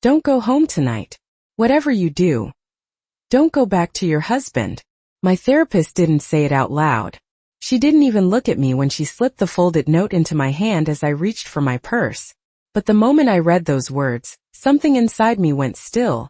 Don't go home tonight. Whatever you do, don't go back to your husband. My therapist didn't say it out loud. She didn't even look at me when she slipped the folded note into my hand as I reached for my purse. But the moment I read those words, something inside me went still.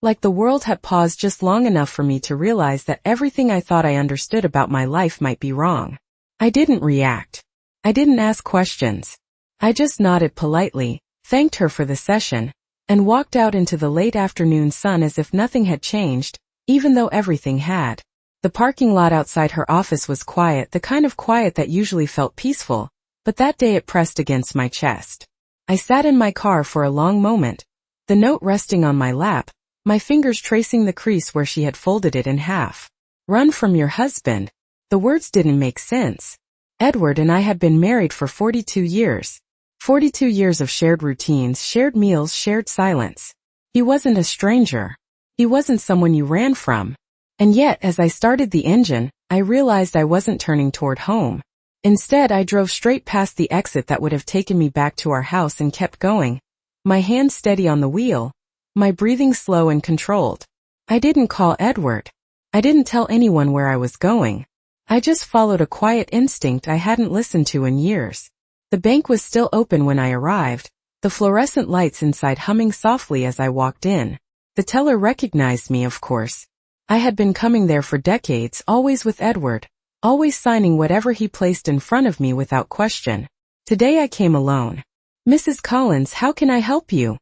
Like the world had paused just long enough for me to realize that everything I thought I understood about my life might be wrong. I didn't react. I didn't ask questions. I just nodded politely, thanked her for the session, and walked out into the late afternoon sun as if nothing had changed, even though everything had. The parking lot outside her office was quiet, the kind of quiet that usually felt peaceful, but that day it pressed against my chest. I sat in my car for a long moment, the note resting on my lap, my fingers tracing the crease where she had folded it in half. Run from your husband. The words didn't make sense. Edward and I had been married for 42 years. 42 years of shared routines, shared meals, shared silence. He wasn't a stranger. He wasn't someone you ran from. And yet, as I started the engine, I realized I wasn't turning toward home. Instead, I drove straight past the exit that would have taken me back to our house and kept going, my hand steady on the wheel, my breathing slow and controlled. I didn't call Edward. I didn't tell anyone where I was going. I just followed a quiet instinct I hadn't listened to in years. The bank was still open when I arrived, the fluorescent lights inside humming softly as I walked in. The teller recognized me, of course. I had been coming there for decades, always with Edward, always signing whatever he placed in front of me without question. Today I came alone. Mrs. Collins, how can I help you?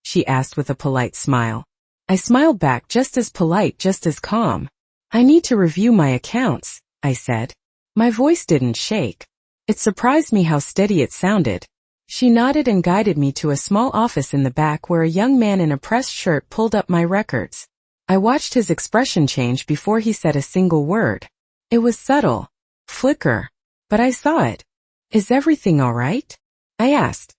She asked with a polite smile. I smiled back, just as polite, just as calm. I need to review my accounts, I said. My voice didn't shake. It surprised me how steady it sounded. She nodded and guided me to a small office in the back where a young man in a pressed shirt pulled up my records. I watched his expression change before he said a single word. It was subtle. Flicker. But I saw it. Is everything all right? I asked.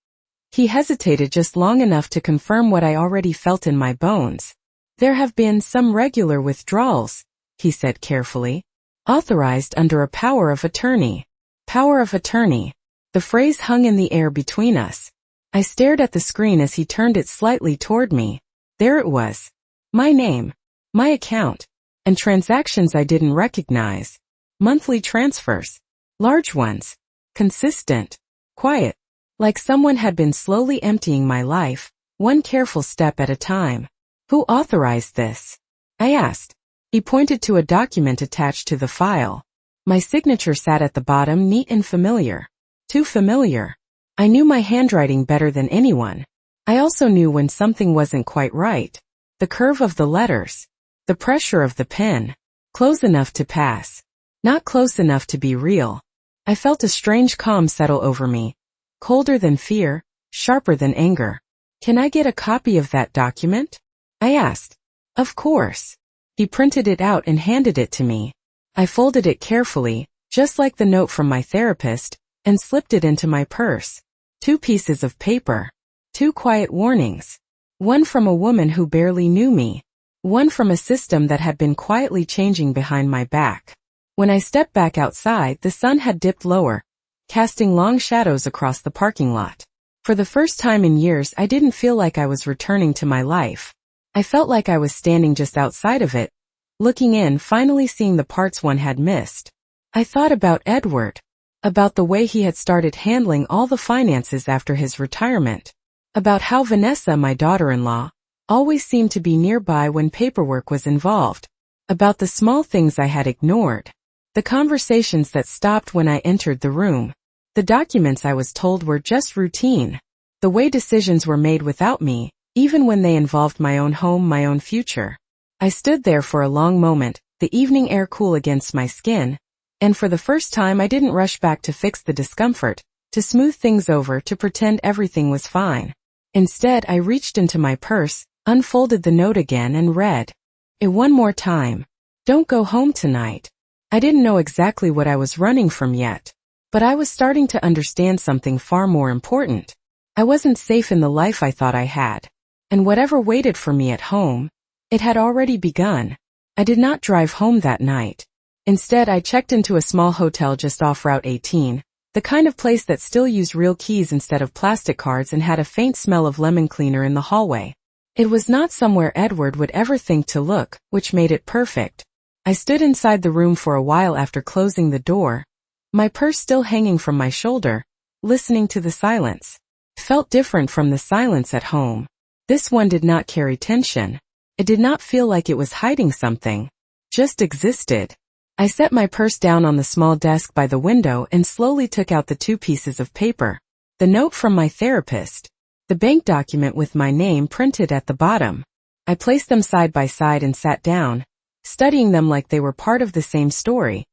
He hesitated just long enough to confirm what I already felt in my bones. There have been some regular withdrawals, he said carefully. Authorized under a power of attorney. Power of attorney. The phrase hung in the air between us. I stared at the screen as he turned it slightly toward me. There it was. My name. My account. And transactions I didn't recognize. Monthly transfers. Large ones. Consistent. Quiet. Like someone had been slowly emptying my life, one careful step at a time. Who authorized this? I asked. He pointed to a document attached to the file. My signature sat at the bottom, neat and familiar. Too familiar. I knew my handwriting better than anyone. I also knew when something wasn't quite right. The curve of the letters. The pressure of the pen. Close enough to pass. Not close enough to be real. I felt a strange calm settle over me. Colder than fear, sharper than anger. Can I get a copy of that document? I asked. Of course. He printed it out and handed it to me. I folded it carefully, just like the note from my therapist, and slipped it into my purse. 2 pieces of paper. 2 quiet warnings. One from a woman who barely knew me. One from a system that had been quietly changing behind my back. When I stepped back outside, the sun had dipped lower, casting long shadows across the parking lot. For the first time in years, I didn't feel like I was returning to my life. I felt like I was standing just outside of it, looking in, finally seeing the parts one had missed. I thought about Edward. About the way he had started handling all the finances after his retirement. About how Vanessa, my daughter-in-law, always seemed to be nearby when paperwork was involved. About the small things I had ignored. The conversations that stopped when I entered the room. The documents I was told were just routine. The way decisions were made without me, even when they involved my own home, my own future. I stood there for a long moment, the evening air cool against my skin, and for the first time I didn't rush back to fix the discomfort, to smooth things over, to pretend everything was fine. Instead, I reached into my purse, unfolded the note again and read it one more time. Don't go home tonight. I didn't know exactly what I was running from yet, but I was starting to understand something far more important. I wasn't safe in the life I thought I had. And whatever waited for me at home, it had already begun. I did not drive home that night. Instead, I checked into a small hotel just off Route 18, the kind of place that still used real keys instead of plastic cards and had a faint smell of lemon cleaner in the hallway. It was not somewhere Edward would ever think to look, which made it perfect. I stood inside the room for a while after closing the door, my purse still hanging from my shoulder, listening to the silence. It felt different from the silence at home. This one did not carry tension. It did not feel like it was hiding something. Just existed. I set my purse down on the small desk by the window and slowly took out the 2 pieces of paper. The note from my therapist. The bank document with my name printed at the bottom. I placed them side by side and sat down, studying them like they were part of the same story,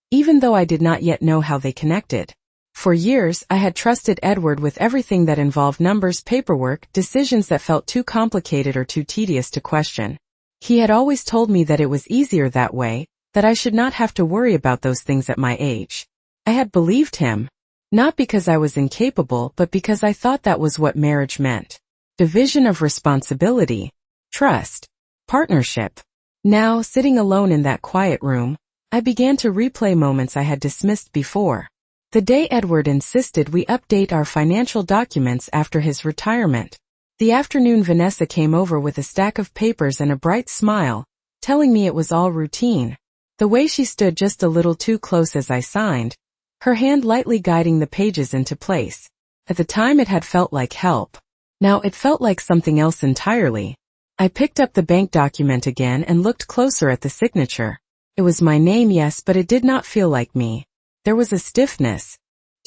even though I did not yet know how they connected. For years, I had trusted Edward with everything that involved numbers, paperwork, decisions that felt too complicated or too tedious to question. He had always told me that it was easier that way, that I should not have to worry about those things at my age. I had believed him, not because I was incapable, but because I thought that was what marriage meant. Division of responsibility, trust, partnership. Now, sitting alone in that quiet room, I began to replay moments I had dismissed before. The day Edward insisted we update our financial documents after his retirement. The afternoon Vanessa came over with a stack of papers and a bright smile, telling me it was all routine. The way she stood just a little too close as I signed, her hand lightly guiding the pages into place. At the time it had felt like help. Now it felt like something else entirely. I picked up the bank document again and looked closer at the signature. It was my name, yes, but it did not feel like me. There was a stiffness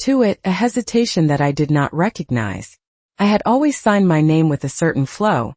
to it, a hesitation that I did not recognize. I had always signed my name with a certain flow,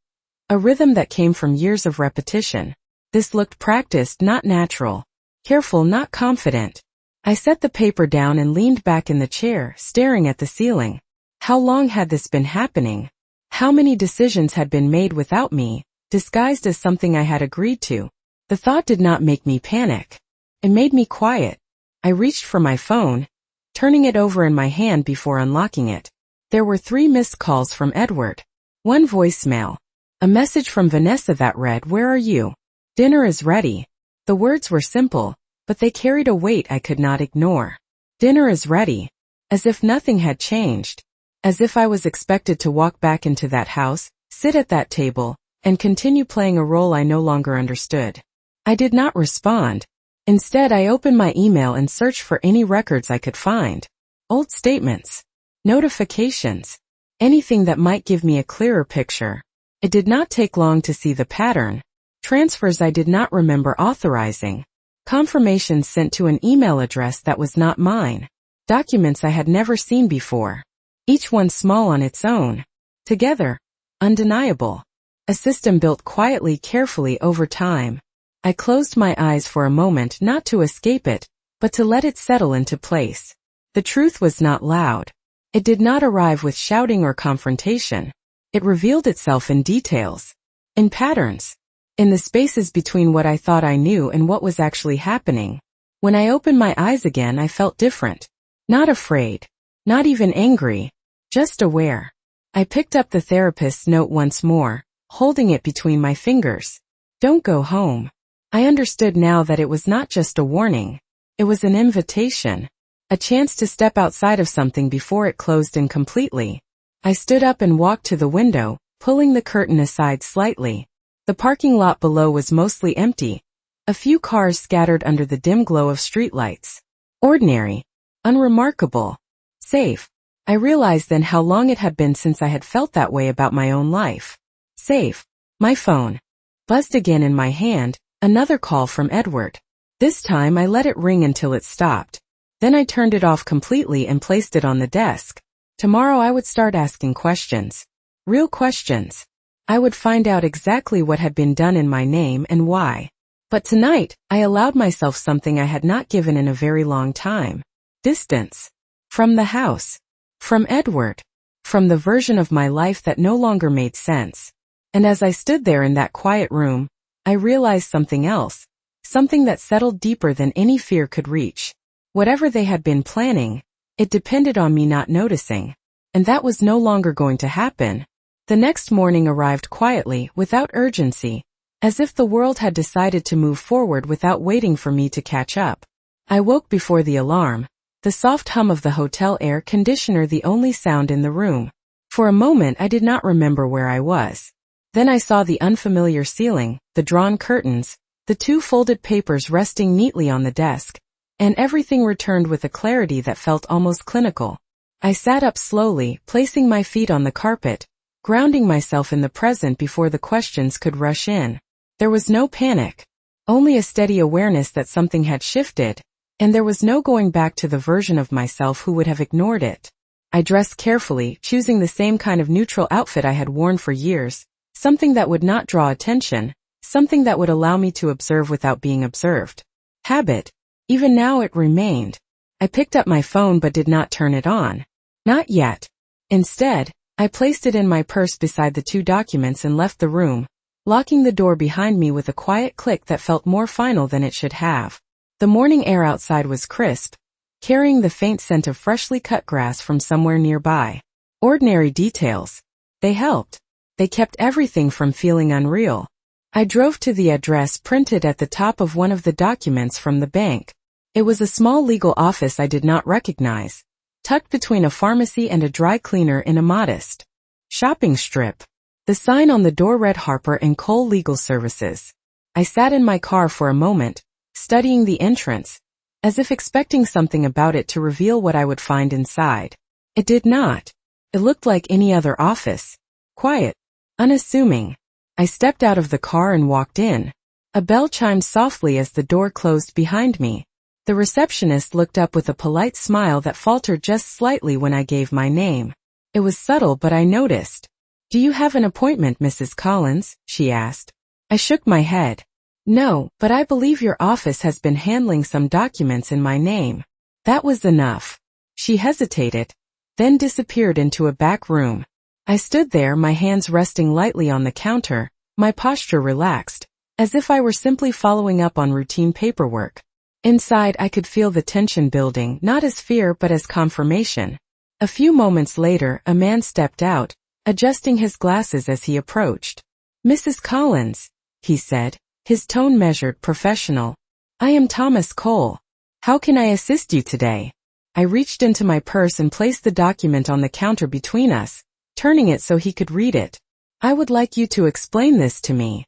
a rhythm that came from years of repetition. This looked practiced, not natural. Careful, not confident. I set the paper down and leaned back in the chair, staring at the ceiling. How long had this been happening? How many decisions had been made without me, disguised as something I had agreed to? The thought did not make me panic. It made me quiet. I reached for my phone, turning it over in my hand before unlocking it. There were 3 missed calls from Edward. 1 voicemail. A message from Vanessa that read, "Where are you? Dinner is ready." The words were simple, but they carried a weight I could not ignore. Dinner is ready. As if nothing had changed. As if I was expected to walk back into that house, sit at that table, and continue playing a role I no longer understood. I did not respond. Instead, I opened my email and searched for any records I could find. Old statements. Notifications. Anything that might give me a clearer picture. It did not take long to see the pattern. Transfers I did not remember authorizing. Confirmations sent to an email address that was not mine. Documents I had never seen before. Each one small on its own. Together, undeniable. A system built quietly, carefully over time. I closed my eyes for a moment, not to escape it, but to let it settle into place. The truth was not loud. It did not arrive with shouting or confrontation. It revealed itself in details. In patterns. In the spaces between what I thought I knew and what was actually happening. When I opened my eyes again, I felt different. Not afraid. Not even angry. Just aware. I picked up the therapist's note once more, holding it between my fingers. Don't go home. I understood now that it was not just a warning. It was an invitation. A chance to step outside of something before it closed in completely. I stood up and walked to the window, pulling the curtain aside slightly. The parking lot below was mostly empty. A few cars scattered under the dim glow of streetlights. Ordinary. Unremarkable. Safe. I realized then how long it had been since I had felt that way about my own life. Safe. My phone buzzed again in my hand. Another call from Edward. This time I let it ring until it stopped. Then I turned it off completely and placed it on the desk. Tomorrow I would start asking questions. Real questions. I would find out exactly what had been done in my name and why. But tonight, I allowed myself something I had not given in a very long time. Distance. From the house. From Edward. From the version of my life that no longer made sense. And as I stood there in that quiet room, I realized something else. Something that settled deeper than any fear could reach. Whatever they had been planning, it depended on me not noticing. And that was no longer going to happen. The next morning arrived quietly, without urgency, as if the world had decided to move forward without waiting for me to catch up. I woke before the alarm, the soft hum of the hotel air conditioner the only sound in the room. For a moment I did not remember where I was. Then I saw the unfamiliar ceiling, the drawn curtains, the 2 folded papers resting neatly on the desk, and everything returned with a clarity that felt almost clinical. I sat up slowly, placing my feet on the carpet, grounding myself in the present before the questions could rush in. There was no panic, only a steady awareness that something had shifted, and there was no going back to the version of myself who would have ignored it. I dressed carefully, choosing the same kind of neutral outfit I had worn for years, something that would not draw attention, something that would allow me to observe without being observed. Habit. Even now it remained. I picked up my phone but did not turn it on. Not yet. Instead, I placed it in my purse beside the 2 documents and left the room, locking the door behind me with a quiet click that felt more final than it should have. The morning air outside was crisp, carrying the faint scent of freshly cut grass from somewhere nearby. Ordinary details. They helped. They kept everything from feeling unreal. I drove to the address printed at the top of one of the documents from the bank. It was a small legal office I did not recognize, tucked between a pharmacy and a dry cleaner in a modest shopping strip. The sign on the door read Harper & Cole Legal Services. I sat in my car for a moment, studying the entrance, as if expecting something about it to reveal what I would find inside. It did not. It looked like any other office. Quiet. Unassuming. I stepped out of the car and walked in. A bell chimed softly as the door closed behind me. The receptionist looked up with a polite smile that faltered just slightly when I gave my name. It was subtle, but I noticed. "Do you have an appointment, Mrs. Collins?" she asked. I shook my head. "No, but I believe your office has been handling some documents in my name." That was enough. She hesitated, then disappeared into a back room. I stood there, my hands resting lightly on the counter, my posture relaxed, as if I were simply following up on routine paperwork. Inside, I could feel the tension building, not as fear but as confirmation. A few moments later, a man stepped out, adjusting his glasses as he approached. "Mrs. Collins," he said, his tone measured, professional. "I am Thomas Cole. How can I assist you today?" I reached into my purse and placed the document on the counter between us, turning it so he could read it. "I would like you to explain this to me."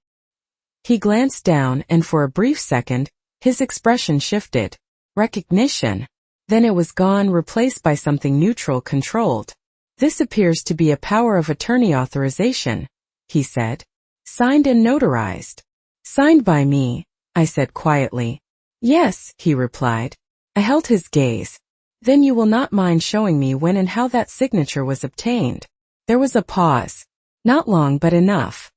He glanced down, and for a brief second, his expression shifted. Recognition. Then it was gone, replaced by something neutral, controlled. "This appears to be a power of attorney authorization," he said. "Signed and notarized." "Signed by me," I said quietly. "Yes," he replied. I held his gaze. "Then you will not mind showing me when and how that signature was obtained?" There was a pause. Not long, but enough.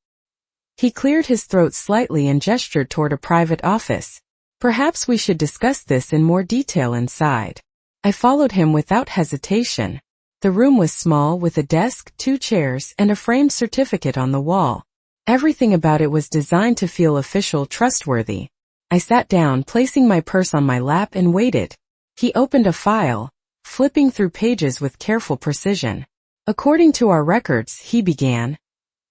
He cleared his throat slightly and gestured toward a private office. "Perhaps we should discuss this in more detail inside." I followed him without hesitation. The room was small, with a desk, 2 chairs, and a framed certificate on the wall. Everything about it was designed to feel official, trustworthy. I sat down, placing my purse on my lap, and waited. He opened a file, flipping through pages with careful precision. "According to our records," he began,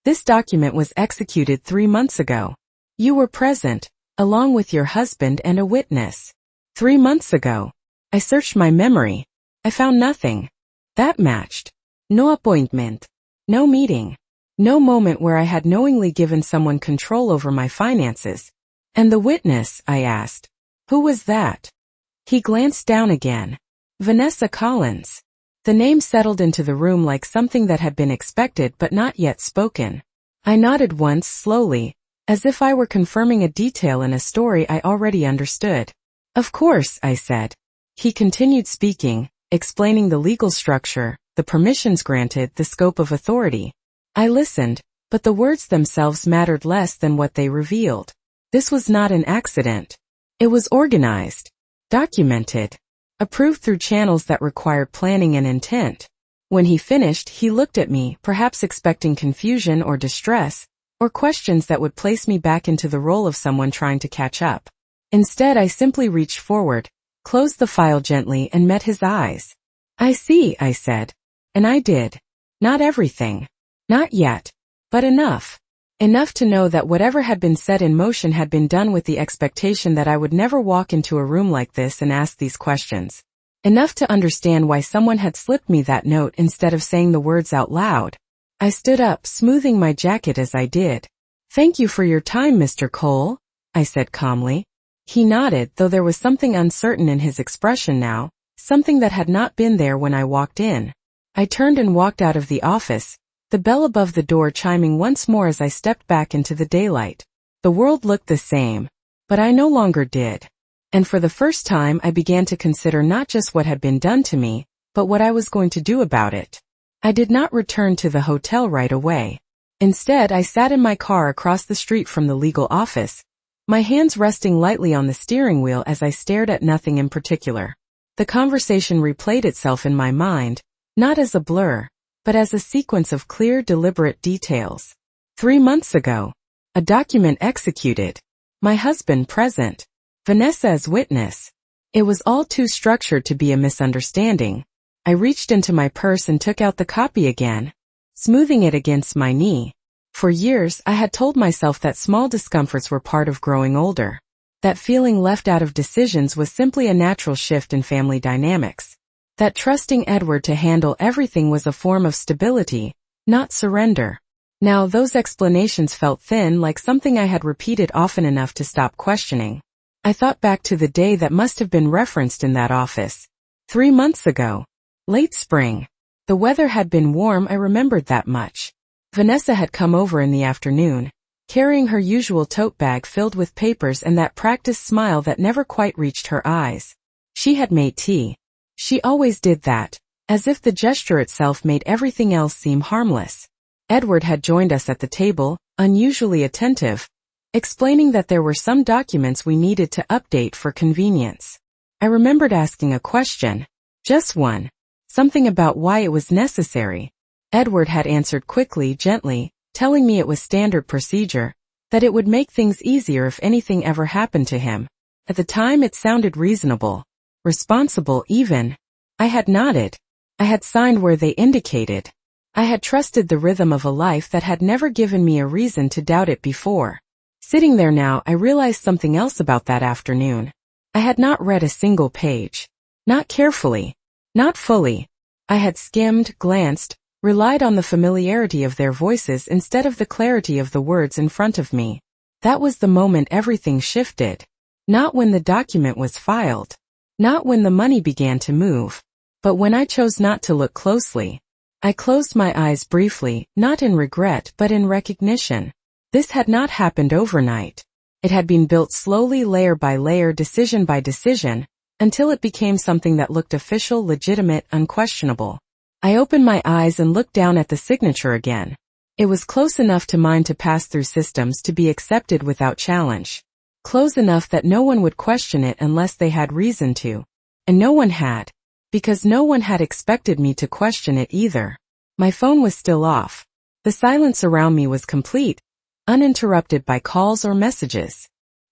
"this document was executed 3 months ago. You were present, along with your husband and a witness." 3 months ago. I searched my memory. I found nothing. That matched. No appointment. No meeting. No moment where I had knowingly given someone control over my finances. "And the witness?" I asked. "Who was that?" He glanced down again. "Vanessa Collins." The name settled into the room like something that had been expected but not yet spoken. I nodded once, slowly, as if I were confirming a detail in a story I already understood. "Of course," I said. He continued speaking, explaining the legal structure, the permissions granted, the scope of authority. I listened, but the words themselves mattered less than what they revealed. This was not an accident. It was organized, documented, approved through channels that required planning and intent. When he finished, he looked at me, perhaps expecting confusion or distress, or questions that would place me back into the role of someone trying to catch up. Instead, I simply reached forward, closed the file gently, and met his eyes. "I see," I said. And I did. Not everything. Not yet. But enough. Enough to know that whatever had been set in motion had been done with the expectation that I would never walk into a room like this and ask these questions. Enough to understand why someone had slipped me that note instead of saying the words out loud. I stood up, smoothing my jacket as I did. "Thank you for your time, Mr. Cole," I said calmly. He nodded, though there was something uncertain in his expression now, something that had not been there when I walked in. I turned and walked out of the office, the bell above the door chiming once more as I stepped back into the daylight. The world looked the same, but I no longer did. And for the first time I began to consider not just what had been done to me, but what I was going to do about it. I did not return to the hotel right away. Instead, I sat in my car across the street from the legal office, my hands resting lightly on the steering wheel as I stared at nothing in particular. The conversation replayed itself in my mind, not as a blur, but as a sequence of clear, deliberate details. 3 months ago. A document executed. My husband present. Vanessa as witness. It was all too structured to be a misunderstanding. I reached into my purse and took out the copy again, smoothing it against my knee. For years, I had told myself that small discomforts were part of growing older. That feeling left out of decisions was simply a natural shift in family dynamics. That trusting Edward to handle everything was a form of stability, not surrender. Now those explanations felt thin, like something I had repeated often enough to stop questioning. I thought back to the day that must have been referenced in that office. 3 months ago. Late spring. The weather had been warm, I remembered that much. Vanessa had come over in the afternoon, carrying her usual tote bag filled with papers and that practiced smile that never quite reached her eyes. She had made tea. She always did that, as if the gesture itself made everything else seem harmless. Edward had joined us at the table, unusually attentive, explaining that there were some documents we needed to update for convenience. I remembered asking a question. Just one. Something about why it was necessary. Edward had answered quickly, gently, telling me it was standard procedure, that it would make things easier if anything ever happened to him. At the time it sounded reasonable. Responsible even. I had nodded. I had signed where they indicated. I had trusted the rhythm of a life that had never given me a reason to doubt it before. Sitting there now, I realized something else about that afternoon. I had not read a single page. Not carefully. Not fully. I had skimmed, glanced, relied on the familiarity of their voices instead of the clarity of the words in front of me. That was the moment everything shifted. Not when the document was filed. Not when the money began to move. But when I chose not to look closely. I closed my eyes briefly, not in regret but in recognition. This had not happened overnight. It had been built slowly, layer by layer, decision by decision, until it became something that looked official, legitimate, unquestionable. I opened my eyes and looked down at the signature again. It was close enough to mine to pass through systems to be accepted without challenge. Close enough that no one would question it unless they had reason to. And no one had. Because no one had expected me to question it either. My phone was still off. The silence around me was complete, uninterrupted by calls or messages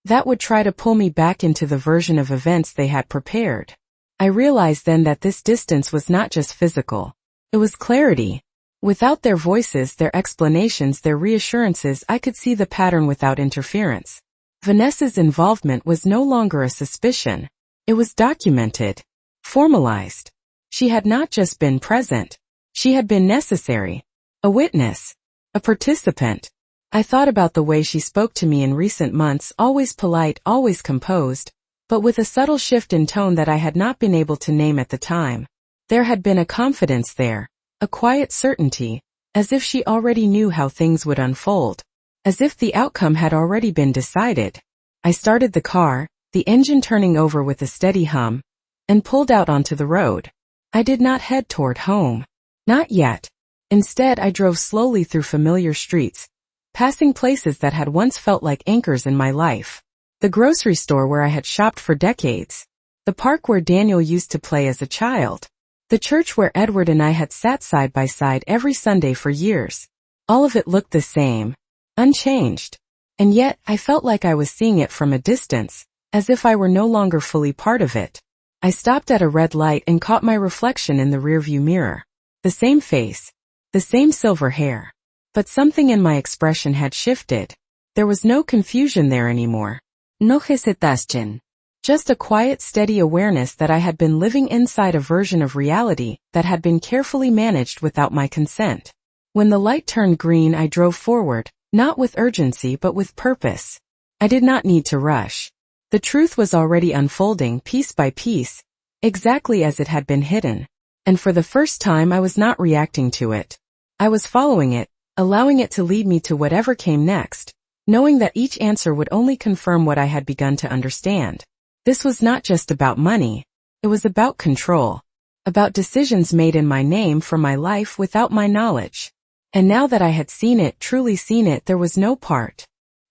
that would try to pull me back into the version of events they had prepared. I realized then that this distance was not just physical. It was clarity. Without their voices, their explanations, their reassurances, I could see the pattern without interference. Vanessa's involvement was no longer a suspicion. It was documented. Formalized. She had not just been present. She had been necessary. A witness. A participant. I thought about the way she spoke to me in recent months, always polite, always composed, but with a subtle shift in tone that I had not been able to name at the time. There had been a confidence there, a quiet certainty, as if she already knew how things would unfold, as if the outcome had already been decided. I started the car, the engine turning over with a steady hum, and pulled out onto the road. I did not head toward home. Not yet. Instead, I drove slowly through familiar streets, passing places that had once felt like anchors in my life. The grocery store where I had shopped for decades. The park where Daniel used to play as a child. The church where Edward and I had sat side by side every Sunday for years. All of it looked the same, unchanged. And yet, I felt like I was seeing it from a distance, as if I were no longer fully part of it. I stopped at a red light and caught my reflection in the rearview mirror. The same face. The same silver hair. But something in my expression had shifted. There was no confusion there anymore. No hesitation. Just a quiet, steady awareness that I had been living inside a version of reality that had been carefully managed without my consent. When the light turned green, I drove forward, not with urgency but with purpose. I did not need to rush. The truth was already unfolding piece by piece, exactly as it had been hidden. And for the first time I was not reacting to it. I was following it, allowing it to lead me to whatever came next, knowing that each answer would only confirm what I had begun to understand. This was not just about money. It was about control. About decisions made in my name for my life without my knowledge. And now that I had seen it, truly seen it, there was no part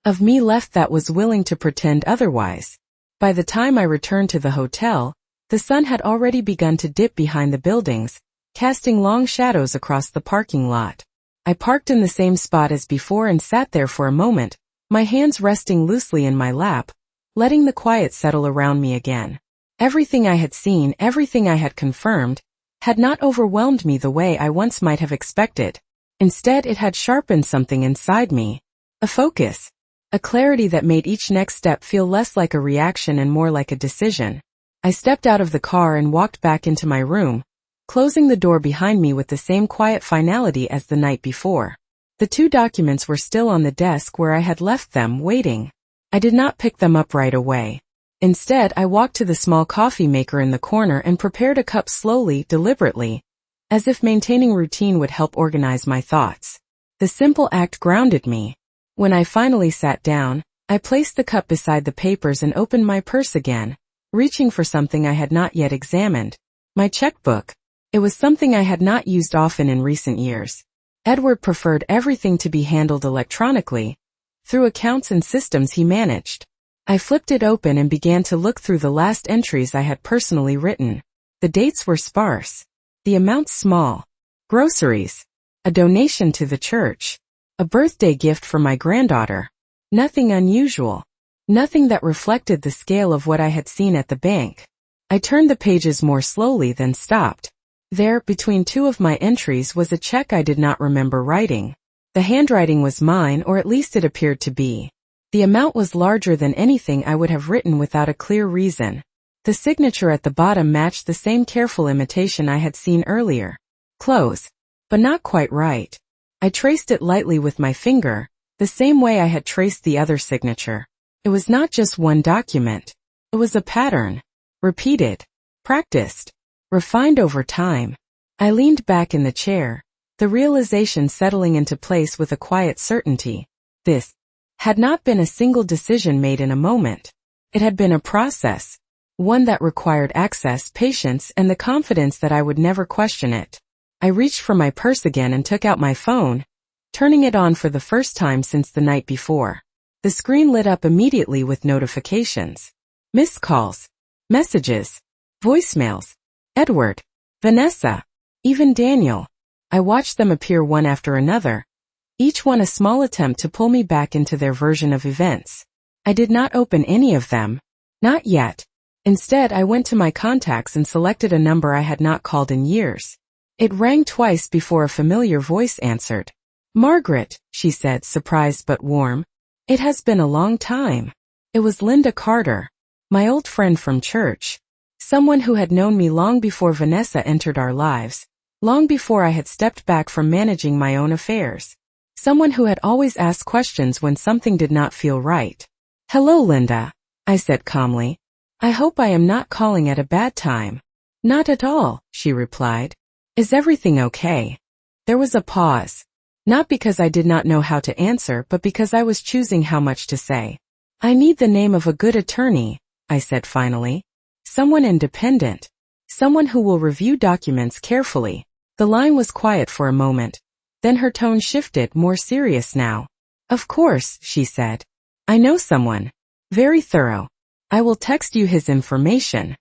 of me left that was willing to pretend otherwise. By the time I returned to the hotel, the sun had already begun to dip behind the buildings, casting long shadows across the parking lot. I parked in the same spot as before and sat there for a moment, my hands resting loosely in my lap, letting the quiet settle around me again. Everything I had seen, everything I had confirmed, had not overwhelmed me the way I once might have expected. Instead, it had sharpened something inside me. A focus. A clarity that made each next step feel less like a reaction and more like a decision. I stepped out of the car and walked back into my room, closing the door behind me with the same quiet finality as the night before. The 2 documents were still on the desk where I had left them, waiting. I did not pick them up right away. Instead, I walked to the small coffee maker in the corner and prepared a cup slowly, deliberately, as if maintaining routine would help organize my thoughts. The simple act grounded me. When I finally sat down, I placed the cup beside the papers and opened my purse again, reaching for something I had not yet examined. My checkbook. It was something I had not used often in recent years. Edward preferred everything to be handled electronically, through accounts and systems he managed. I flipped it open and began to look through the last entries I had personally written. The dates were sparse. The amounts small. Groceries. A donation to the church. A birthday gift for my granddaughter. Nothing unusual. Nothing that reflected the scale of what I had seen at the bank. I turned the pages more slowly, then stopped. There, between 2 of my entries, was a check I did not remember writing. The handwriting was mine, or at least it appeared to be. The amount was larger than anything I would have written without a clear reason. The signature at the bottom matched the same careful imitation I had seen earlier. Close. But not quite right. I traced it lightly with my finger, the same way I had traced the other signature. It was not just one document. It was a pattern. Repeated. Practiced. Refined over time. I leaned back in the chair, the realization settling into place with a quiet certainty. This had not been a single decision made in a moment. It had been a process, one that required access, patience, and the confidence that I would never question it. I reached for my purse again and took out my phone, turning it on for the first time since the night before. The screen lit up immediately with notifications. Missed calls. Messages. Voicemails. Edward. Vanessa. Even Daniel. I watched them appear one after another, each one a small attempt to pull me back into their version of events. I did not open any of them. Not yet. Instead, I went to my contacts and selected a number I had not called in years. It rang twice before a familiar voice answered. Margaret, she said, surprised but warm. It has been a long time. It was Linda Carter, my old friend from church. Someone who had known me long before Vanessa entered our lives, long before I had stepped back from managing my own affairs. Someone who had always asked questions when something did not feel right. Hello, Linda, I said calmly. I hope I am not calling at a bad time. Not at all, she replied. Is everything okay? There was a pause. Not because I did not know how to answer, but because I was choosing how much to say. I need the name of a good attorney, I said finally. Someone independent. Someone who will review documents carefully. The line was quiet for a moment. Then her tone shifted, more serious now. Of course, she said. I know someone. Very thorough. I will text you his information.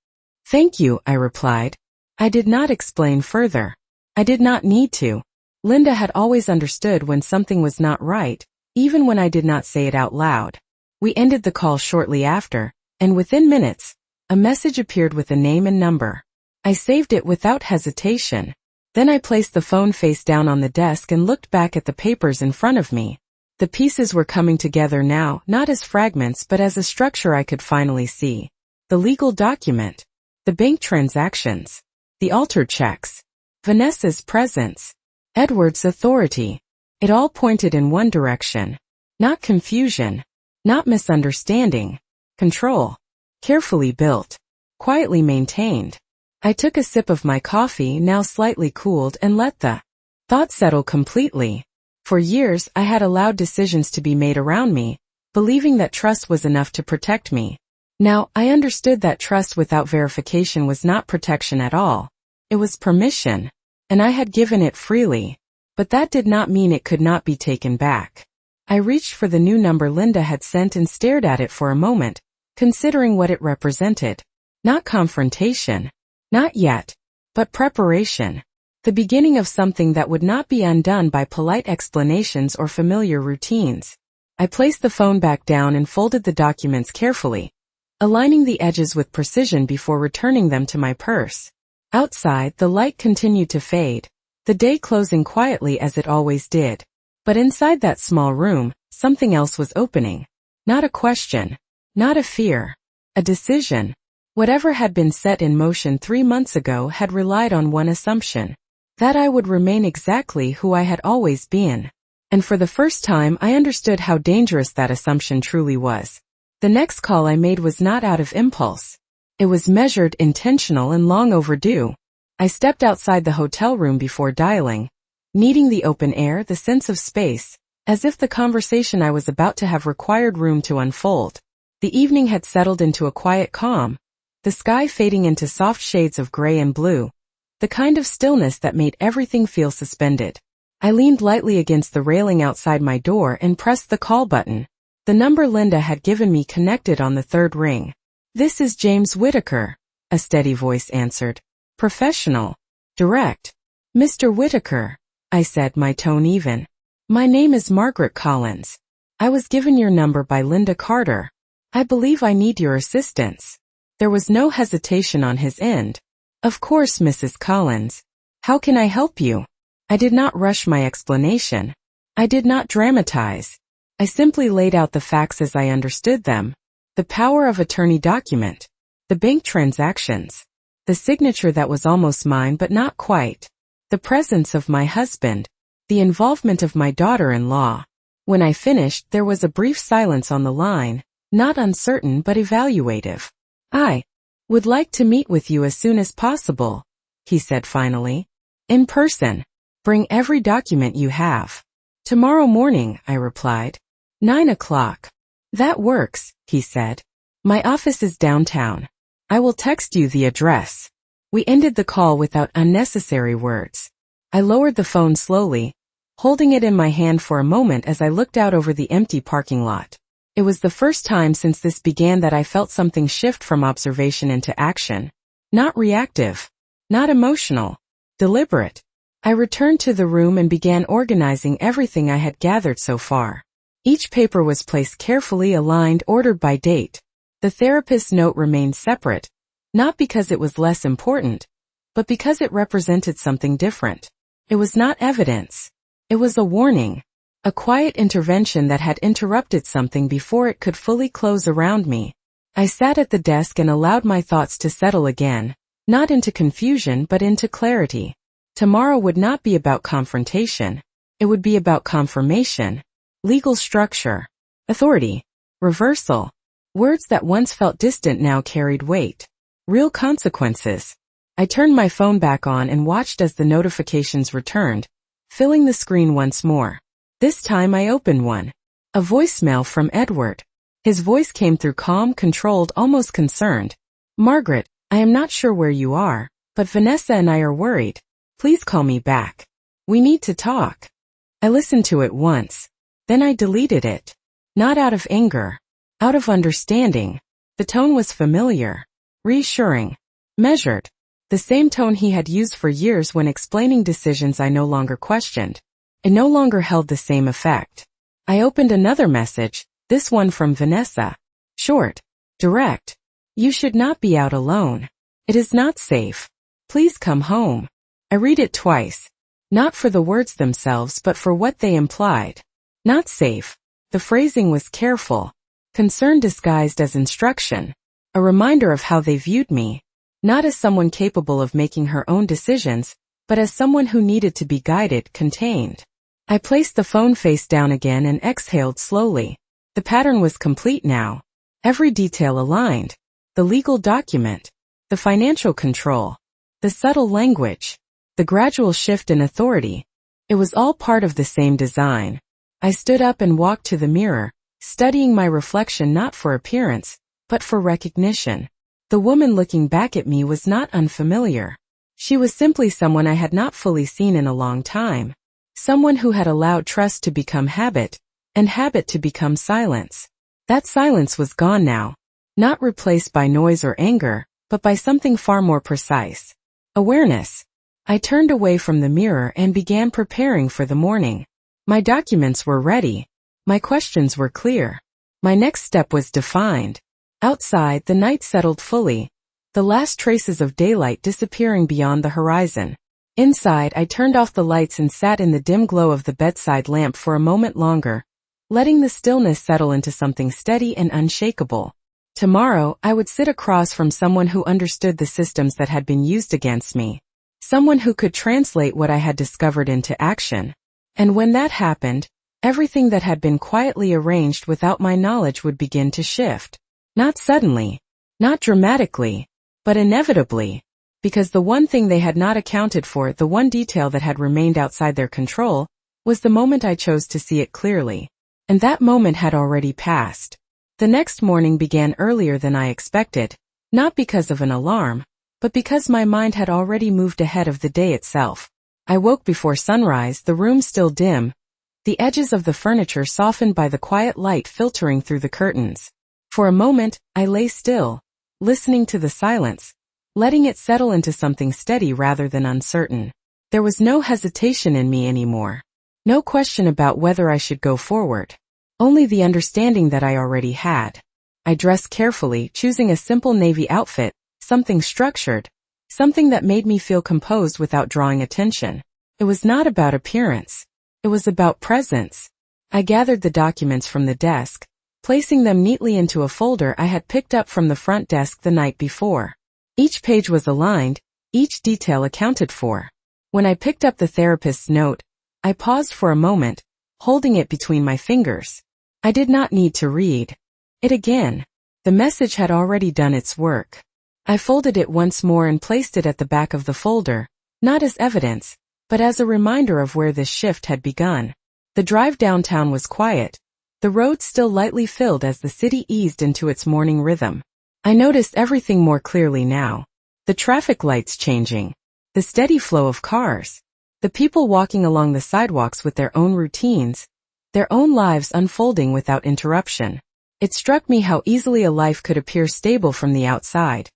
Thank you, I replied. I did not explain further. I did not need to. Linda had always understood when something was not right, even when I did not say it out loud. We ended the call shortly after, and within minutes, a message appeared with a name and number. I saved it without hesitation. Then I placed the phone face down on the desk and looked back at the papers in front of me. The pieces were coming together now, not as fragments but as a structure I could finally see. The legal document. The bank transactions. The altered checks. Vanessa's presence. Edward's authority. It all pointed in one direction. Not confusion. Not misunderstanding. Control. Carefully built. Quietly maintained. I took a sip of my coffee, now slightly cooled, and let the thought settle completely. For years, I had allowed decisions to be made around me, believing that trust was enough to protect me. Now, I understood that trust without verification was not protection at all. It was permission, and I had given it freely. But that did not mean it could not be taken back. I reached for the new number Linda had sent and stared at it for a moment, considering what it represented. Not confrontation. Not yet. But preparation. The beginning of something that would not be undone by polite explanations or familiar routines. I placed the phone back down and folded the documents carefully, aligning the edges with precision before returning them to my purse. Outside, the light continued to fade, the day closing quietly as it always did. But inside that small room, something else was opening. Not a question. Not a fear. A decision. Whatever had been set in motion 3 months ago had relied on one assumption. That I would remain exactly who I had always been. And for the first time I understood how dangerous that assumption truly was. The next call I made was not out of impulse. It was measured, intentional, and long overdue. I stepped outside the hotel room before dialing, needing the open air, the sense of space, as if the conversation I was about to have required room to unfold. The evening had settled into a quiet calm, the sky fading into soft shades of gray and blue, the kind of stillness that made everything feel suspended. I leaned lightly against the railing outside my door and pressed the call button. The number Linda had given me connected on the third ring. "This is James Whittaker," a steady voice answered. Professional. Direct. "Mr. Whittaker," I said, my tone even. "My name is Margaret Collins. I was given your number by Linda Carter. I believe I need your assistance." There was no hesitation on his end. "Of course, Mrs. Collins. How can I help you?" I did not rush my explanation. I did not dramatize. I simply laid out the facts as I understood them. The power of attorney document. The bank transactions. The signature that was almost mine but not quite. The presence of my husband. The involvement of my daughter-in-law. When I finished, there was a brief silence on the line, not uncertain but evaluative. "I would like to meet with you as soon as possible," he said finally. "In person. Bring every document you have." "Tomorrow morning," I replied. 9 o'clock. "That works," he said. "My office is downtown. I will text you the address." We ended the call without unnecessary words. I lowered the phone slowly, holding it in my hand for a moment as I looked out over the empty parking lot. It was the first time since this began that I felt something shift from observation into action. Not reactive. Not emotional. Deliberate. I returned to the room and began organizing everything I had gathered so far. Each paper was placed carefully, aligned, ordered by date. The therapist's note remained separate, not because it was less important, but because it represented something different. It was not evidence. It was a warning. A quiet intervention that had interrupted something before it could fully close around me. I sat at the desk and allowed my thoughts to settle again, not into confusion but into clarity. Tomorrow would not be about confrontation. It would be about confirmation. Legal structure. Authority. Reversal. Words that once felt distant now carried weight. Real consequences. I turned my phone back on and watched as the notifications returned, filling the screen once more. This time I opened one. A voicemail from Edward. His voice came through calm, controlled, almost concerned. "Margaret, I am not sure where you are, but Vanessa and I are worried. Please call me back. We need to talk." I listened to it once. Then I deleted it. Not out of anger. Out of understanding. The tone was familiar. Reassuring. Measured. The same tone he had used for years when explaining decisions I no longer questioned. It no longer held the same effect. I opened another message, this one from Vanessa. Short. Direct. "You should not be out alone. It is not safe. Please come home." I read it twice. Not for the words themselves but for what they implied. Not safe. The phrasing was careful. Concern disguised as instruction. A reminder of how they viewed me. Not as someone capable of making her own decisions, but as someone who needed to be guided, contained. I placed the phone face down again and exhaled slowly. The pattern was complete now. Every detail aligned. The legal document. The financial control. The subtle language. The gradual shift in authority. It was all part of the same design. I stood up and walked to the mirror, studying my reflection not for appearance, but for recognition. The woman looking back at me was not unfamiliar. She was simply someone I had not fully seen in a long time. Someone who had allowed trust to become habit, and habit to become silence. That silence was gone now. Not replaced by noise or anger, but by something far more precise. Awareness. I turned away from the mirror and began preparing for the morning. My documents were ready. My questions were clear. My next step was defined. Outside, the night settled fully, the last traces of daylight disappearing beyond the horizon. Inside, I turned off the lights and sat in the dim glow of the bedside lamp for a moment longer, letting the stillness settle into something steady and unshakable. Tomorrow, I would sit across from someone who understood the systems that had been used against me. Someone who could translate what I had discovered into action. And when that happened, everything that had been quietly arranged without my knowledge would begin to shift. Not suddenly, not dramatically, but inevitably. Because the one thing they had not accounted for, the one detail that had remained outside their control, was the moment I chose to see it clearly. And that moment had already passed. The next morning began earlier than I expected, not because of an alarm, but because my mind had already moved ahead of the day itself. I woke before sunrise, the room still dim, the edges of the furniture softened by the quiet light filtering through the curtains. For a moment, I lay still, listening to the silence, letting it settle into something steady rather than uncertain. There was no hesitation in me anymore. No question about whether I should go forward. Only the understanding that I already had. I dressed carefully, choosing a simple navy outfit, something structured, something that made me feel composed without drawing attention. It was not about appearance. It was about presence. I gathered the documents from the desk, placing them neatly into a folder I had picked up from the front desk the night before. Each page was aligned, each detail accounted for. When I picked up the therapist's note, I paused for a moment, holding it between my fingers. I did not need to read it again. The message had already done its work. I folded it once more and placed it at the back of the folder, not as evidence, but as a reminder of where this shift had begun. The drive downtown was quiet, the road still lightly filled as the city eased into its morning rhythm. I noticed everything more clearly now. The traffic lights changing, the steady flow of cars, the people walking along the sidewalks with their own routines, their own lives unfolding without interruption. It struck me how easily a life could appear stable from the outside,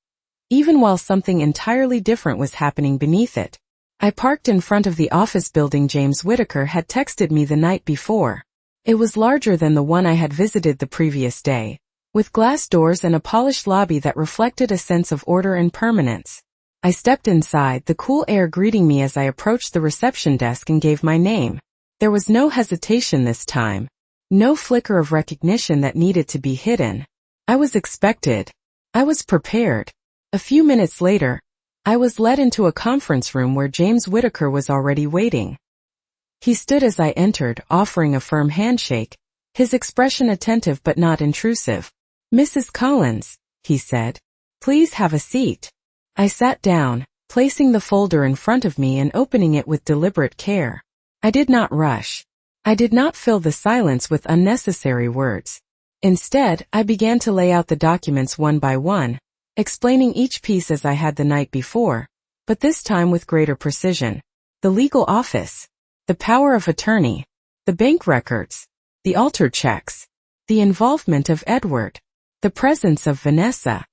even while something entirely different was happening beneath it. I parked in front of the office building James Whittaker had texted me the night before. It was larger than the one I had visited the previous day, with glass doors and a polished lobby that reflected a sense of order and permanence. I stepped inside, the cool air greeting me as I approached the reception desk and gave my name. There was no hesitation this time. No flicker of recognition that needed to be hidden. I was expected. I was prepared. A few minutes later, I was led into a conference room where James Whittaker was already waiting. He stood as I entered, offering a firm handshake, his expression attentive but not intrusive. "Mrs. Collins," he said, "please have a seat." I sat down, placing the folder in front of me and opening it with deliberate care. I did not rush. I did not fill the silence with unnecessary words. Instead, I began to lay out the documents one by one, explaining each piece as I had the night before, but this time with greater precision. The legal office, the power of attorney, the bank records, the altered checks, the involvement of Edward, the presence of Vanessa.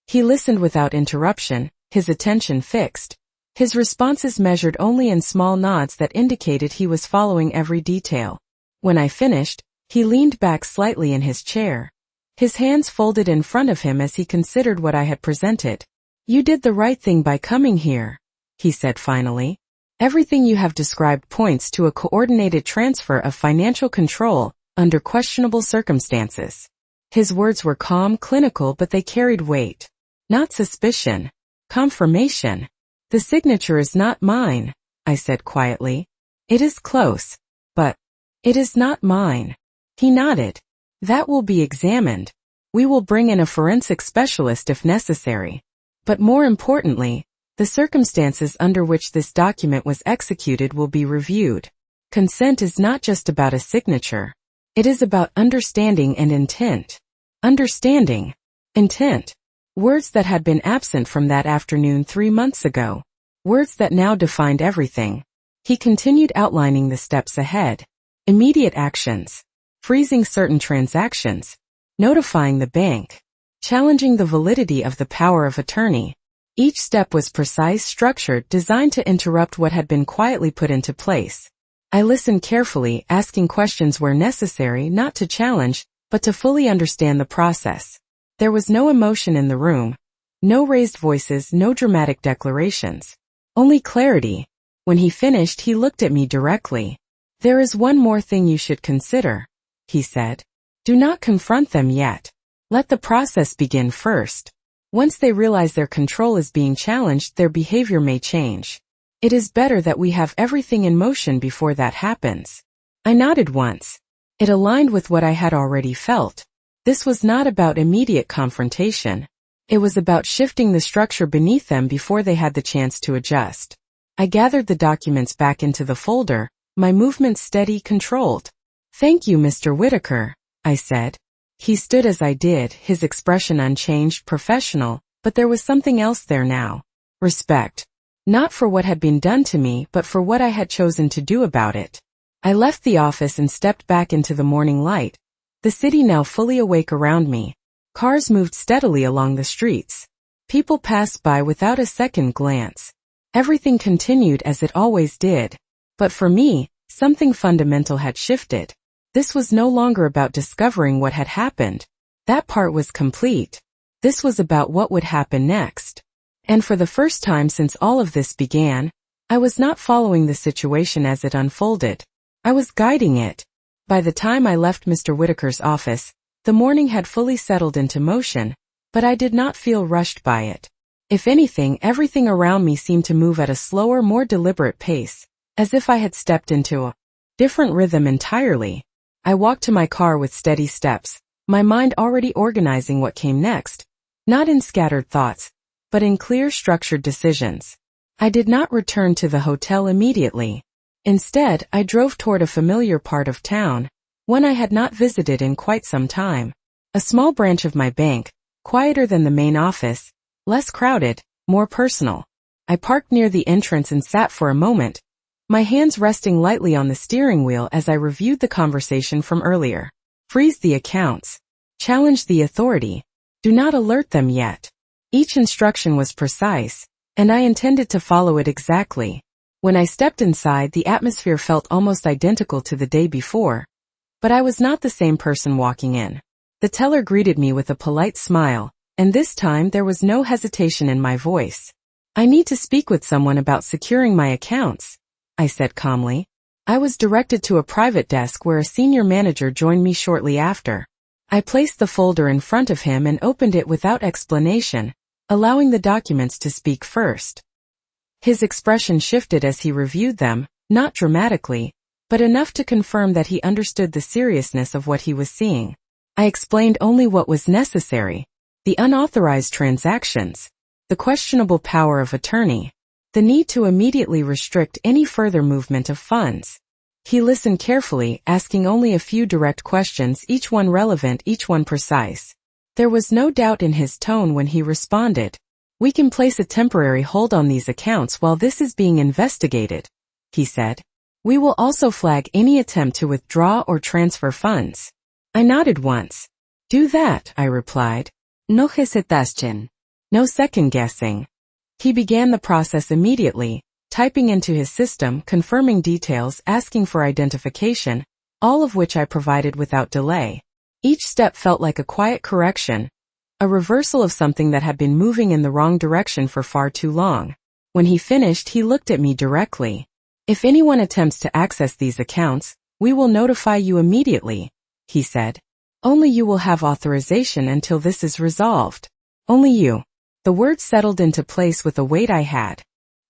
He listened without interruption, his attention fixed, his responses measured only in small nods that indicated he was following every detail. When I finished, he leaned back slightly in his chair, his hands folded in front of him as he considered what I had presented. "You did the right thing by coming here," he said finally. "Everything you have described points to a coordinated transfer of financial control under questionable circumstances." His words were calm, clinical, but they carried weight. Not suspicion. Confirmation. The signature is not mine, I said quietly. It is close, but it is not mine. He nodded. That will be examined. We will bring in a forensic specialist if necessary. But more importantly, the circumstances under which this document was executed will be reviewed. Consent is not just about a signature. It is about understanding and intent. Understanding. Intent. Words that had been absent from that afternoon 3 months ago. Words that now defined everything. He continued outlining the steps ahead. Immediate actions. Freezing certain transactions. Notifying the bank. Challenging the validity of the power of attorney. Each step was precise, structured, designed to interrupt what had been quietly put into place. I listened carefully, asking questions where necessary, not to challenge, but to fully understand the process. There was no emotion in the room, no raised voices, no dramatic declarations. Only clarity. When he finished, he looked at me directly. There is one more thing you should consider, he said. Do not confront them yet. Let the process begin first. Once they realize their control is being challenged, their behavior may change. It is better that we have everything in motion before that happens. I nodded once. It aligned with what I had already felt. This was not about immediate confrontation. It was about shifting the structure beneath them before they had the chance to adjust. I gathered the documents back into the folder, my movements steady, controlled. Thank you, Mr. Whitaker, I said. He stood as I did, his expression unchanged, professional, but there was something else there now. Respect. Not for what had been done to me, but for what I had chosen to do about it. I left the office and stepped back into the morning light. The city now fully awake around me. Cars moved steadily along the streets. People passed by without a second glance. Everything continued as it always did. But for me, something fundamental had shifted. This was no longer about discovering what had happened. That part was complete. This was about what would happen next. And for the first time since all of this began, I was not following the situation as it unfolded. I was guiding it. By the time I left Mr. Whitaker's office, the morning had fully settled into motion, but I did not feel rushed by it. If anything, everything around me seemed to move at a slower, more deliberate pace, as if I had stepped into a different rhythm entirely. I walked to my car with steady steps, my mind already organizing what came next, not in scattered thoughts, but in clear, structured decisions. I did not return to the hotel immediately. Instead, I drove toward a familiar part of town, one I had not visited in quite some time. A small branch of my bank, quieter than the main office, less crowded, more personal. I parked near the entrance and sat for a moment, my hands resting lightly on the steering wheel as I reviewed the conversation from earlier. Freeze the accounts. Challenge the authority. Do not alert them yet. Each instruction was precise, and I intended to follow it exactly. When I stepped inside, the atmosphere felt almost identical to the day before, but I was not the same person walking in. The teller greeted me with a polite smile, and this time there was no hesitation in my voice. I need to speak with someone about securing my accounts, I said calmly. I was directed to a private desk where a senior manager joined me shortly after. I placed the folder in front of him and opened it without explanation, allowing the documents to speak first. His expression shifted as he reviewed them, not dramatically, but enough to confirm that he understood the seriousness of what he was seeing. I explained only what was necessary: the unauthorized transactions, the questionable power of attorney, the need to immediately restrict any further movement of funds. He listened carefully, asking only a few direct questions, each one relevant, each one precise. There was no doubt in his tone when he responded. We can place a temporary hold on these accounts while this is being investigated, he said. We will also flag any attempt to withdraw or transfer funds. I nodded once. Do that, I replied. No hesitación. No second guessing. He began the process immediately, typing into his system, confirming details, asking for identification, all of which I provided without delay. Each step felt like a quiet correction, a reversal of something that had been moving in the wrong direction for far too long. When he finished, he looked at me directly. If anyone attempts to access these accounts, we will notify you immediately, he said. Only you will have authorization until this is resolved. Only you. The words settled into place with a weight I had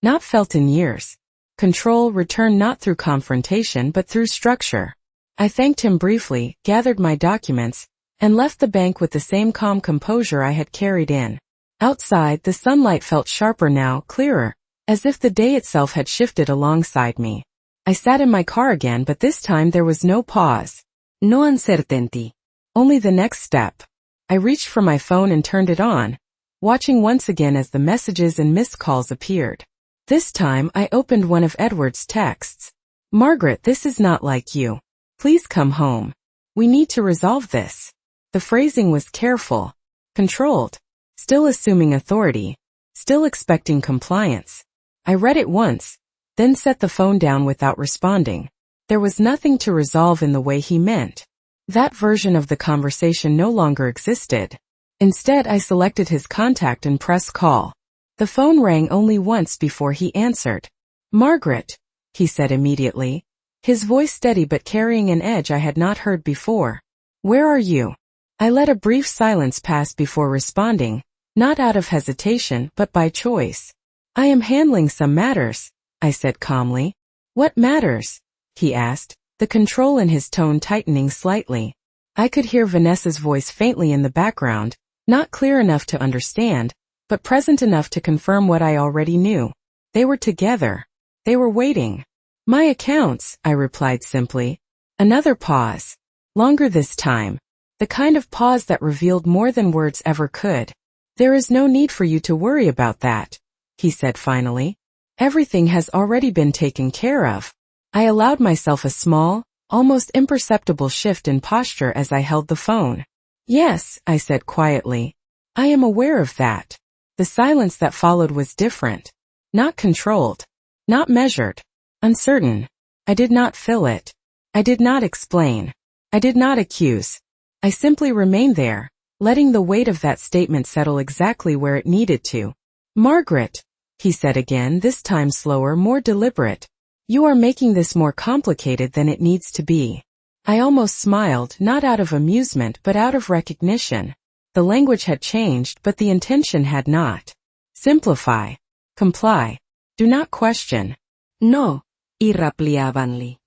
not felt in years. Control returned not through confrontation but through structure. I thanked him briefly, gathered my documents, and left the bank with the same calm composure I had carried in. Outside, the sunlight felt sharper now, clearer, as if the day itself had shifted alongside me. I sat in my car again, but this time there was no pause. No uncertainty. Only the next step. I reached for my phone and turned it on, watching once again as the messages and missed calls appeared. This time I opened one of Edward's texts. "Margaret, this is not like you. Please come home. We need to resolve this." The phrasing was careful, controlled, still assuming authority, still expecting compliance. I read it once, then set the phone down without responding. There was nothing to resolve in the way he meant. That version of the conversation no longer existed. Instead, I selected his contact and pressed call. The phone rang only once before he answered. "Margaret," he said immediately, his voice steady but carrying an edge I had not heard before. "Where are you?" I let a brief silence pass before responding, not out of hesitation but by choice. "I am handling some matters," I said calmly. "What matters?" he asked, the control in his tone tightening slightly. I could hear Vanessa's voice faintly in the background, not clear enough to understand, but present enough to confirm what I already knew. They were together. They were waiting. "My accounts," I replied simply. Another pause. Longer this time. The kind of pause that revealed more than words ever could. "There is no need for you to worry about that," he said finally. "Everything has already been taken care of." I allowed myself a small, almost imperceptible shift in posture as I held the phone. "Yes," I said quietly. "I am aware of that." The silence that followed was different. Not controlled. Not measured. Uncertain. I did not fill it. I did not explain. I did not accuse. I simply remained there, letting the weight of that statement settle exactly where it needed to. "Margaret," he said again, this time slower, more deliberate. "You are making this more complicated than it needs to be." I almost smiled, not out of amusement but out of recognition. The language had changed, but the intention had not. Simplify. Comply. Do not question. "No, irreplicably.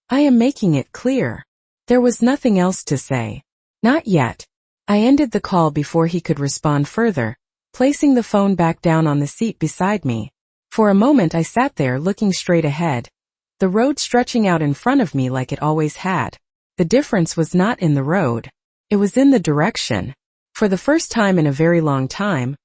I am making it clear." There was nothing else to say. Not yet. I ended the call before he could respond further, placing the phone back down on the seat beside me. For a moment I sat there looking straight ahead, the road stretching out in front of me like it always had. The difference was not in the road. It was in the direction. For the first time in a very long time,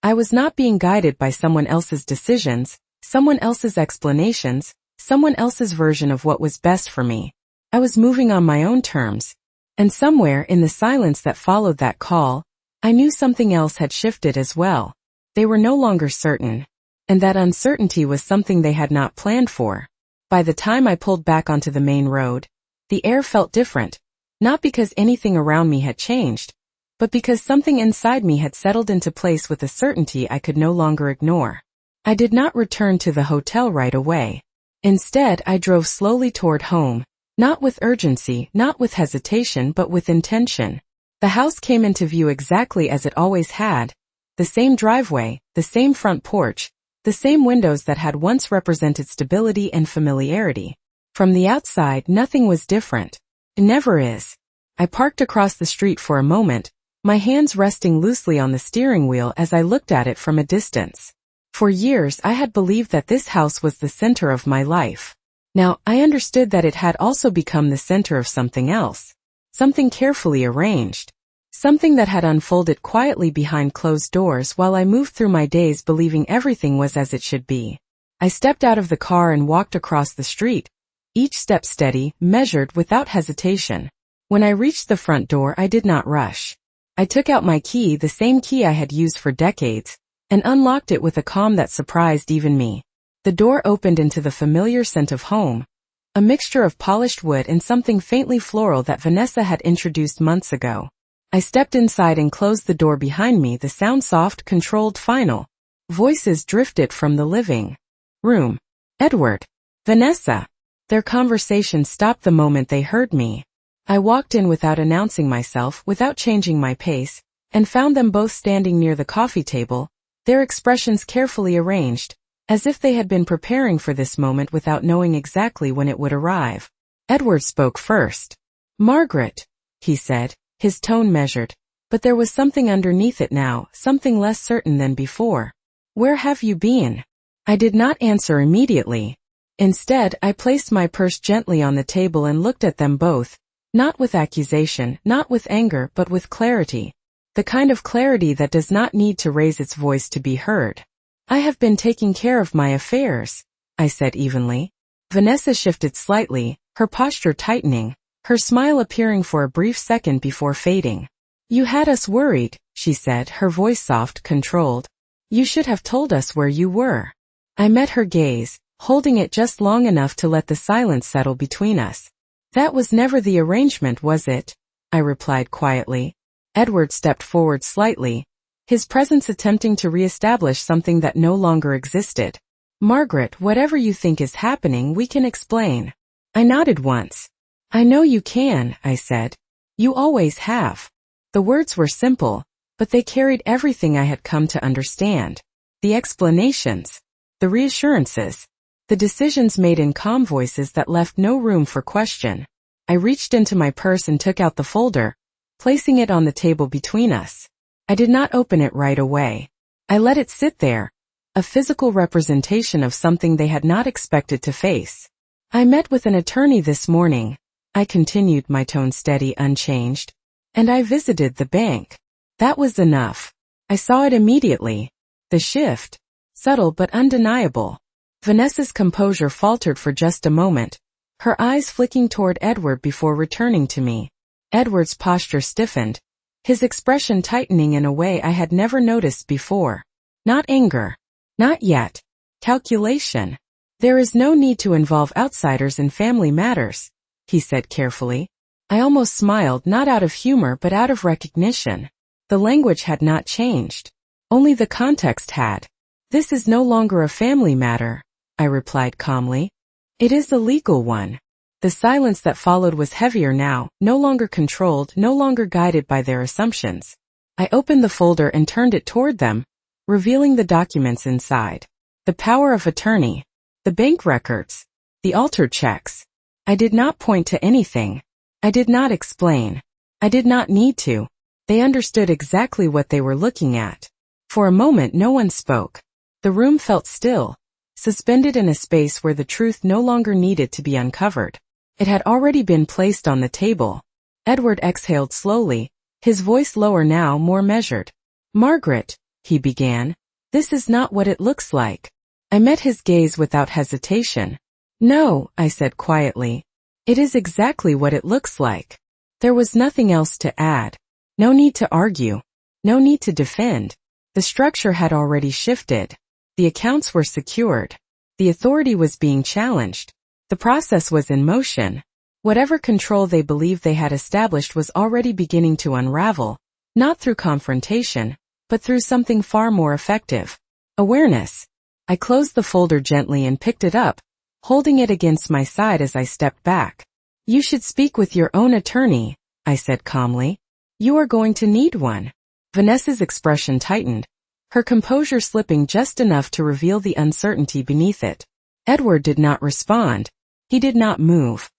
I was not being guided by someone else's decisions, someone else's explanations, someone else's version of what was best for me. I was moving on my own terms. And somewhere in the silence that followed that call, I knew something else had shifted as well. They were no longer certain. And that uncertainty was something they had not planned for. By the time I pulled back onto the main road, the air felt different, not because anything around me had changed, but because something inside me had settled into place with a certainty I could no longer ignore. I did not return to the hotel right away. Instead, I drove slowly toward home, not with urgency, not with hesitation, but with intention. The house came into view exactly as it always had, the same driveway, the same front porch, the same windows that had once represented stability and familiarity. From the outside, nothing was different. It never is. I parked across the street for a moment, my hands resting loosely on the steering wheel as I looked at it from a distance. For years I had believed that this house was the center of my life. Now, I understood that it had also become the center of something else. Something carefully arranged. Something that had unfolded quietly behind closed doors while I moved through my days believing everything was as it should be. I stepped out of the car and walked across the street, each step steady, measured, without hesitation. When I reached the front door, I did not rush. I took out my key, the same key I had used for decades, and unlocked it with a calm that surprised even me. The door opened into the familiar scent of home, a mixture of polished wood and something faintly floral that Vanessa had introduced months ago. I stepped inside and closed the door behind me, the sound soft, controlled, final. Voices drifted from the living room. Edward. Vanessa. Their conversation stopped the moment they heard me. I walked in without announcing myself, without changing my pace, and found them both standing near the coffee table, their expressions carefully arranged, as if they had been preparing for this moment without knowing exactly when it would arrive. Edward spoke first. "Margaret," he said, his tone measured, but there was something underneath it now, something less certain than before. "Where have you been?" I did not answer immediately. Instead, I placed my purse gently on the table and looked at them both, not with accusation, not with anger, but with clarity. The kind of clarity that does not need to raise its voice to be heard. "I have been taking care of my affairs," I said evenly. Vanessa shifted slightly, her posture tightening, her smile appearing for a brief second before fading. "You had us worried," she said, her voice soft, controlled. "You should have told us where you were." I met her gaze, holding it just long enough to let the silence settle between us. "That was never the arrangement, was it?" I replied quietly. Edward stepped forward slightly, his presence attempting to re-establish something that no longer existed. "Margaret, whatever you think is happening, we can explain." I nodded once. "I know you can," I said. "You always have." The words were simple, but they carried everything I had come to understand. The explanations, the reassurances, the decisions made in calm voices that left no room for question. I reached into my purse and took out the folder, placing it on the table between us. I did not open it right away. I let it sit there, a physical representation of something they had not expected to face. "I met with an attorney this morning," I continued, my tone steady, unchanged. "And I visited the bank." That was enough. I saw it immediately. The shift, subtle but undeniable. Vanessa's composure faltered for just a moment, her eyes flicking toward Edward before returning to me. Edward's posture stiffened, his expression tightening in a way I had never noticed before. Not anger. Not yet. Calculation. "There is no need to involve outsiders in family matters," he said carefully. I almost smiled, not out of humor but out of recognition. The language had not changed. Only the context had. "This is no longer a family matter," I replied calmly. "It is a legal one." The silence that followed was heavier now, no longer controlled, no longer guided by their assumptions. I opened the folder and turned it toward them, revealing the documents inside. The power of attorney, the bank records, the altered checks. I did not point to anything. I did not explain. I did not need to. They understood exactly what they were looking at. For a moment no one spoke. The room felt still, suspended in a space where the truth no longer needed to be uncovered. It had already been placed on the table. Edward exhaled slowly, his voice lower now, more measured. "Margaret," he began, "this is not what it looks like." I met his gaze without hesitation. "No," I said quietly. "It is exactly what it looks like." There was nothing else to add. No need to argue. No need to defend. The structure had already shifted. The accounts were secured. The authority was being challenged. The process was in motion. Whatever control they believed they had established was already beginning to unravel, not through confrontation, but through something far more effective. Awareness. I closed the folder gently and picked it up, holding it against my side as I stepped back. "You should speak with your own attorney," I said calmly. "You are going to need one." Vanessa's expression tightened, her composure slipping just enough to reveal the uncertainty beneath it. Edward did not respond. He did not move.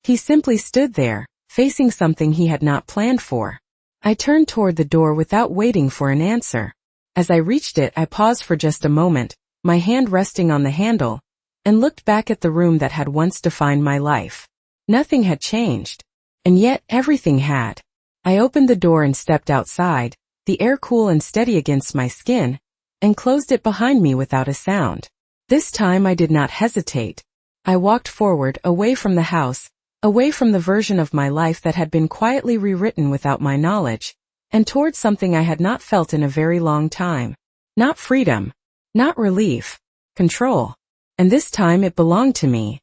He simply stood there, facing something he had not planned for. I turned toward the door without waiting for an answer. As I reached it, I paused for just a moment, my hand resting on the handle, and looked back at the room that had once defined my life. Nothing had changed. And yet everything had. I opened the door and stepped outside, the air cool and steady against my skin, and closed it behind me without a sound. This time I did not hesitate. I walked forward, away from the house, away from the version of my life that had been quietly rewritten without my knowledge, and towards something I had not felt in a very long time. Not freedom. Not relief. Control. And this time it belonged to me.